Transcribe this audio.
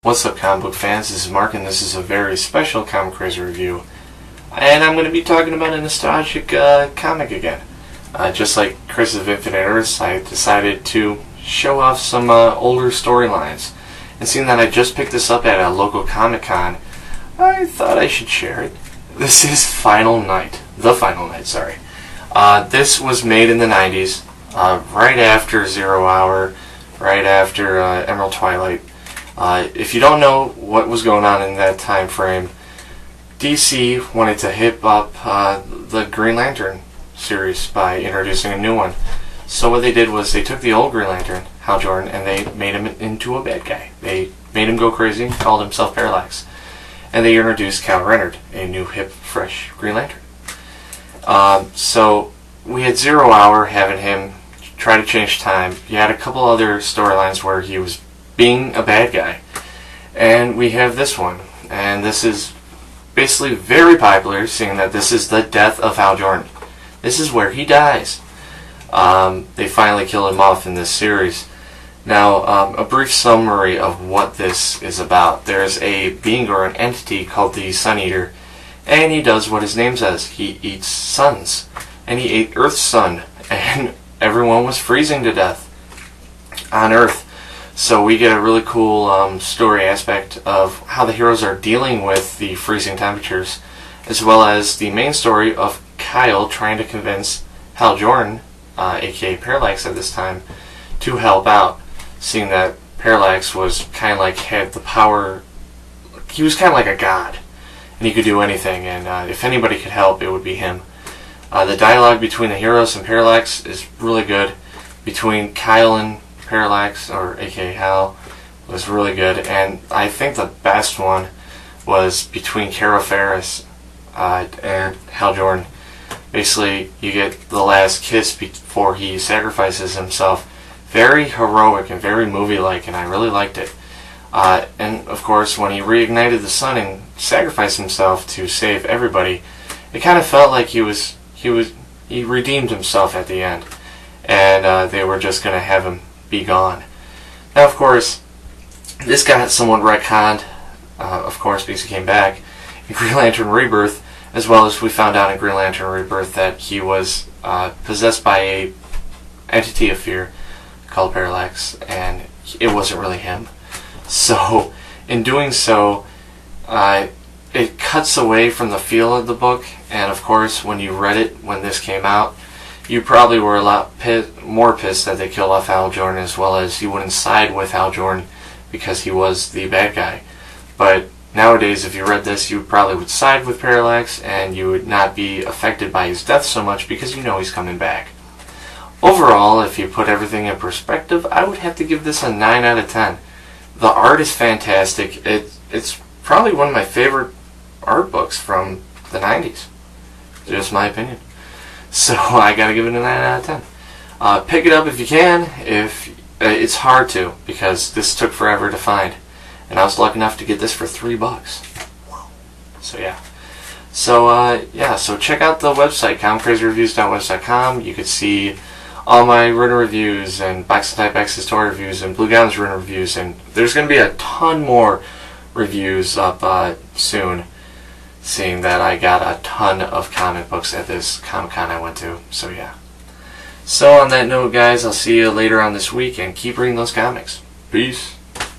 What's up, comic book fans? This is Mark, and this is a very special Comic Crazy review. And I'm going to be talking about a nostalgic comic again. Just like Crisis of Infinite Earths, I decided to show off some older storylines. And seeing that I just picked this up at a local Comic-Con, I thought I should share it. This is The Final Night, sorry. This was made in the 90s, right after Zero Hour, right after Emerald Twilight. If you don't know what was going on in that time frame, DC wanted to hip up the Green Lantern series by introducing a new one. So what they did was they took the old Green Lantern, Hal Jordan, and they made him into a bad guy. They made him go crazy, called himself Parallax. And they introduced Cal Rennard, a new, hip, fresh Green Lantern. So we had Zero Hour having him try to change time. You had a couple other storylines where he was being a bad guy. And we have this one. And this is basically very popular, seeing that this is the death of Hal Jordan. This is where he dies. They finally kill him off in this series. Now, a brief summary of what this is about. There's a being or an entity called the Sun Eater, and he does what his name says. He eats suns. And he ate Earth's sun, and everyone was freezing to death on Earth. So we get a really cool story aspect of how the heroes are dealing with the freezing temperatures, as well as the main story of Kyle trying to convince Hal Jordan, aka Parallax at this time, to help out, seeing that Parallax was kind of like, had the power, he was kind of like a god, and he could do anything, and if anybody could help, it would be him. The dialogue between the heroes and Parallax is really good. Between Kyle and Parallax, or aka Hal, was really good, and I think the best one was between Kara Ferris and Hal Jordan. Basically, you get the last kiss before he sacrifices himself. Very heroic and very movie-like, and I really liked it. And of course, when he reignited the sun and sacrificed himself to save everybody, it kind of felt like he redeemed himself at the end, and they were just going to have him be gone. Now, of course, this got somewhat retconned, of course, because he came back in Green Lantern Rebirth, as well as we found out in Green Lantern Rebirth that he was possessed by a entity of fear called Parallax, and it wasn't really him. So, in doing so, it cuts away from the feel of the book, and of course, when you read it when this came out, you probably were a lot more pissed that they killed off Hal Jordan, as well as you wouldn't side with Hal Jordan because he was the bad guy. But nowadays, if you read this, you probably would side with Parallax, and you would not be affected by his death so much because you know he's coming back. Overall, if you put everything in perspective, I would have to give this a 9 out of 10. The art is fantastic. It's probably one of my favorite art books from the 90s. Just my opinion. So I gotta give it a 9 out of 10. Pick it up if you can. If it's hard to, because this took forever to find, and I was lucky enough to get this for $3. So yeah. So check out the website, comiccrazyreviews.webs.com. You could see all my written reviews and Box of Type X's toy reviews and Blue Gown's written reviews, and there's gonna be a ton more reviews up soon, seeing that I got a ton of comic books at this Comic-Con I went to. So yeah. So on that note, guys, I'll see you later on this week, and keep reading those comics. Peace.